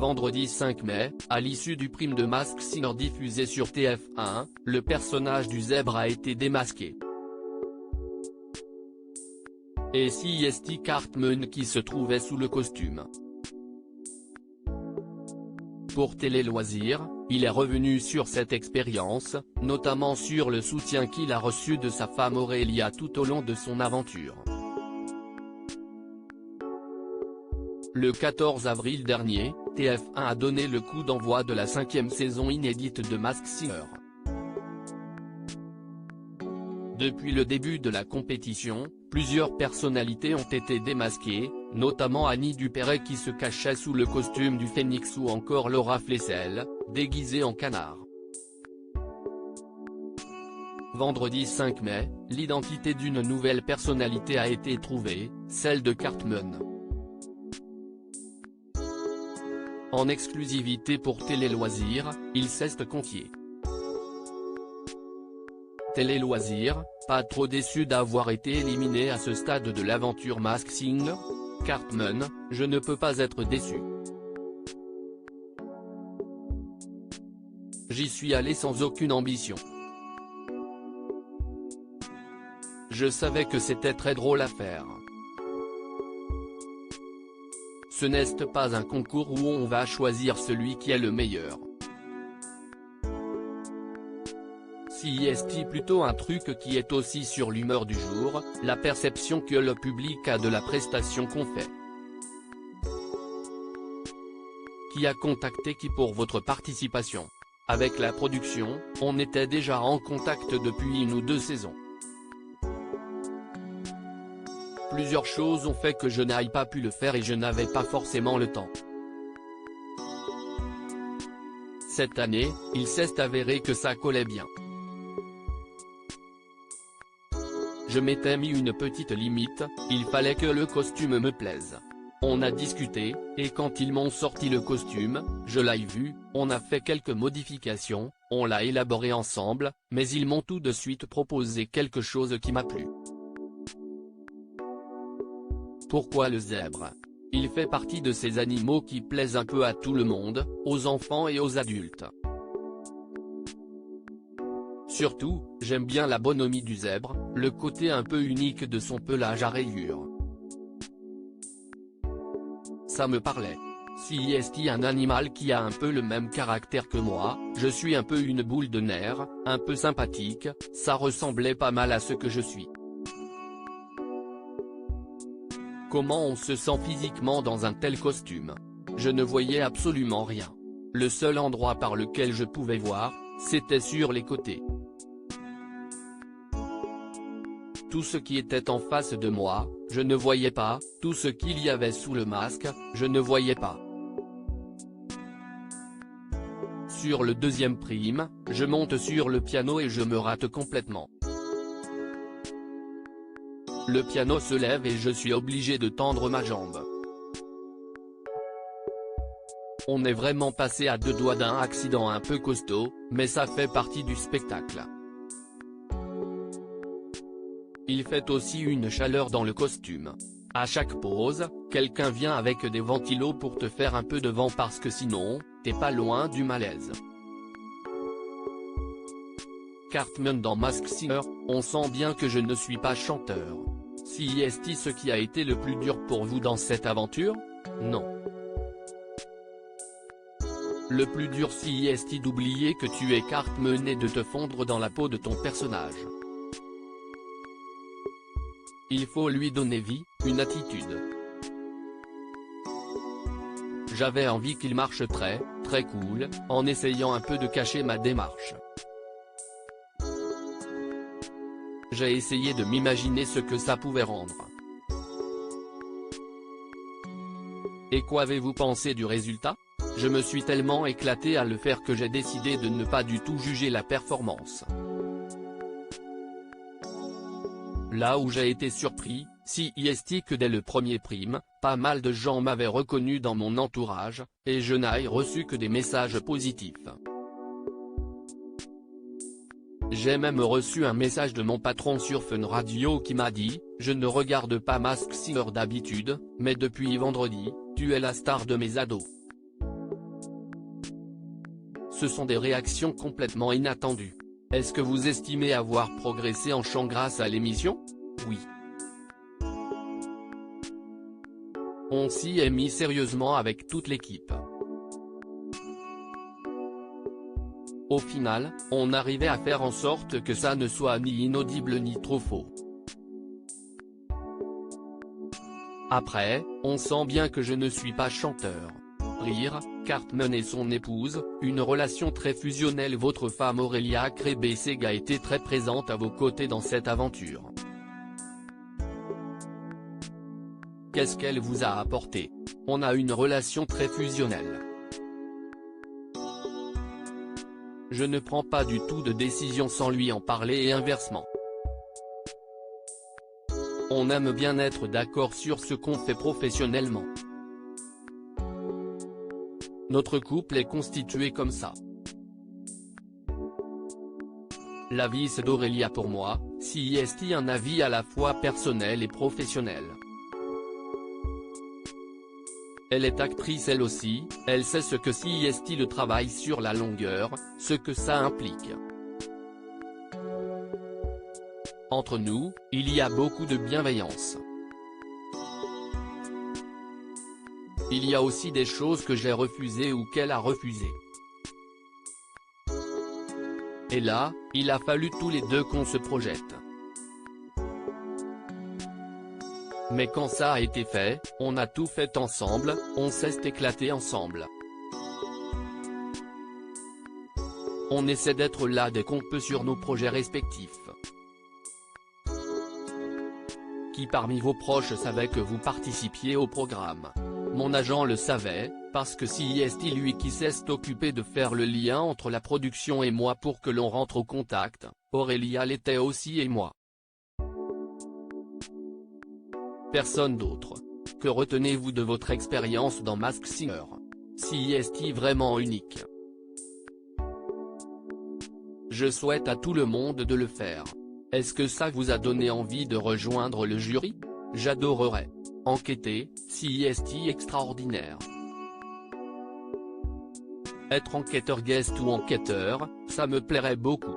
Vendredi 5 mai, à l'issue du prime de Masked Singer diffusé sur TF1, le personnage du zèbre a été démasqué. Et c'est Cartman qui se trouvait sous le costume. Pour Télé Loisirs, il est revenu sur cette expérience, notamment sur le soutien qu'il a reçu de sa femme Aurélia tout au long de son aventure. Le 14 avril dernier, TF1 a donné le coup d'envoi de la 5e saison inédite de Masked Singer. Depuis le début de la compétition, plusieurs personnalités ont été démasquées, notamment Annie Dupéret qui se cachait sous le costume du Phénix ou encore Laura Flessel, déguisée en canard. Vendredi 5 mai, l'identité d'une nouvelle personnalité a été trouvée, celle de Cartman. En exclusivité pour Télé Loisirs, il s'est confié. Télé Loisirs, pas trop déçu d'avoir été éliminé à ce stade de l'aventure Masked Singer ? Cartman, je ne peux pas être déçu. J'y suis allé sans aucune ambition. Je savais que c'était très drôle à faire. Ce n'est pas un concours où on va choisir celui qui est le meilleur. C'est plutôt un truc qui est aussi sur l'humeur du jour, la perception que le public a de la prestation qu'on fait. Qui a contacté qui pour votre participation? Avec la production, on était déjà en contact depuis 1 ou 2 saisons. Plusieurs choses ont fait que je n'aille pas pu le faire et je n'avais pas forcément le temps. Cette année, il s'est avéré que ça collait bien. Je m'étais mis une petite limite, il fallait que le costume me plaise. On a discuté, et quand ils m'ont sorti le costume, je l'ai vu, on a fait quelques modifications, on l'a élaboré ensemble, mais ils m'ont tout de suite proposé quelque chose qui m'a plu. Pourquoi le zèbre? Il fait partie de ces animaux qui plaisent un peu à tout le monde, aux enfants et aux adultes. Surtout, j'aime bien la bonhomie du zèbre, le côté un peu unique de son pelage à rayures. Ça me parlait. C'est un animal qui a un peu le même caractère que moi, je suis un peu une boule de nerfs, un peu sympathique, ça ressemblait pas mal à ce que je suis. Comment on se sent physiquement dans un tel costume? Je ne voyais absolument rien. Le seul endroit par lequel je pouvais voir, c'était sur les côtés. Tout ce qui était en face de moi, je ne voyais pas, tout ce qu'il y avait sous le masque, je ne voyais pas. Sur le deuxième prime, je monte sur le piano et je me rate complètement. Le piano se lève et je suis obligé de tendre ma jambe. On est vraiment passé à 2 doigts d'un accident un peu costaud, mais ça fait partie du spectacle. Il fait aussi une chaleur dans le costume. À chaque pause, quelqu'un vient avec des ventilos pour te faire un peu de vent parce que sinon, t'es pas loin du malaise. Cartman dans Masked Singer, on sent bien que je ne suis pas chanteur. C'est ce qui a été le plus dur pour vous dans cette aventure? Non. Le plus dur c'est d'oublier que tu es Cartman et de te fondre dans la peau de ton personnage. Il faut lui donner vie, une attitude. J'avais envie qu'il marche très cool, en essayant un peu de cacher ma démarche. J'ai essayé de m'imaginer ce que ça pouvait rendre. Et qu'avez-vous pensé du résultat? Je me suis tellement éclaté à le faire que j'ai décidé de ne pas du tout juger la performance. Là où j'ai été surpris, c'est que dès le premier prime, pas mal de gens m'avaient reconnu dans mon entourage, et je n'ai reçu que des messages positifs. J'ai même reçu un message de mon patron sur Fun Radio qui m'a dit « Je ne regarde pas Masked Singer d'habitude, mais depuis vendredi, tu es la star de mes ados. Ce sont des réactions complètement inattendues. Est-ce que vous estimez avoir progressé en chant grâce à l'émission? Oui. On s'y est mis sérieusement avec toute l'équipe. Au final, on arrivait à faire en sorte que ça ne soit ni inaudible ni trop faux. Après, on sent bien que je ne suis pas chanteur. Rire, Cartman et son épouse, une relation très fusionnelle. Votre femme Aurélia Krebeseg a été très présente à vos côtés dans cette aventure. Qu'est-ce qu'elle vous a apporté? On a une relation très fusionnelle. Je ne prends pas du tout de décision sans lui en parler et inversement. On aime bien être d'accord sur ce qu'on fait professionnellement. Notre couple est constitué comme ça. L'avis c'est d'Aurélia pour moi, CIST un avis à la fois personnel et professionnel. Elle est actrice elle aussi, elle sait ce que CIST le travail sur la longueur, ce que ça implique. Entre nous, il y a beaucoup de bienveillance. Il y a aussi des choses que j'ai refusées ou qu'elle a refusées. Et là, il a fallu tous les deux qu'on se projette. Mais quand ça a été fait, on a tout fait ensemble, on s'est éclaté ensemble. On essaie d'être là dès qu'on peut sur nos projets respectifs. Qui parmi vos proches savait que vous participiez au programme? Mon agent le savait, parce que CIST lui qui s'est occupé de faire le lien entre la production et moi pour que l'on rentre au contact, Aurélia l'était aussi et moi. Personne d'autre. Que retenez-vous de votre expérience dans Masked Singer? CIST vraiment unique. Je souhaite à tout le monde de le faire. Est-ce que ça vous a donné envie de rejoindre le jury? J'adorerais. Enquêter, CIST extraordinaire. Être enquêteur guest ou enquêteur, ça me plairait beaucoup.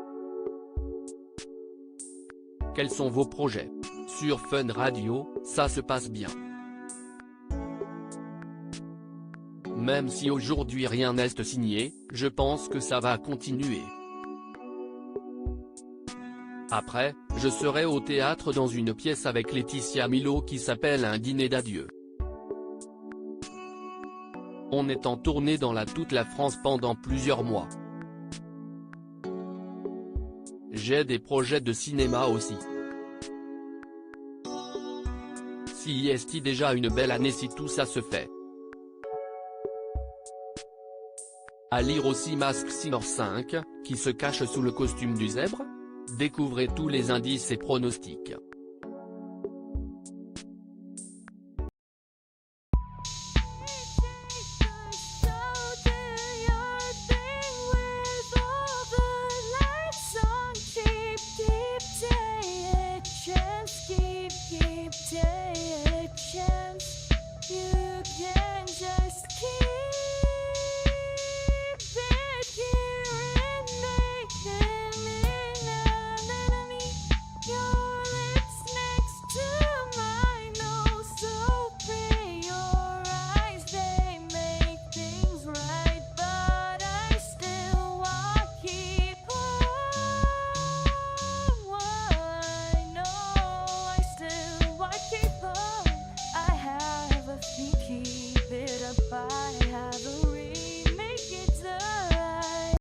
Quels sont vos projets? Sur Fun Radio, ça se passe bien. Même si aujourd'hui rien n'est signé, je pense que ça va continuer. Après, je serai au théâtre dans une pièce avec Laetitia Milo qui s'appelle Un dîner d'adieu. On est en tournée dans toute la France pendant plusieurs mois. J'ai des projets de cinéma aussi. CIST déjà une belle année si tout ça se fait. À lire aussi Masked Singer 5, qui se cache sous le costume du zèbre? Découvrez tous les indices et pronostics.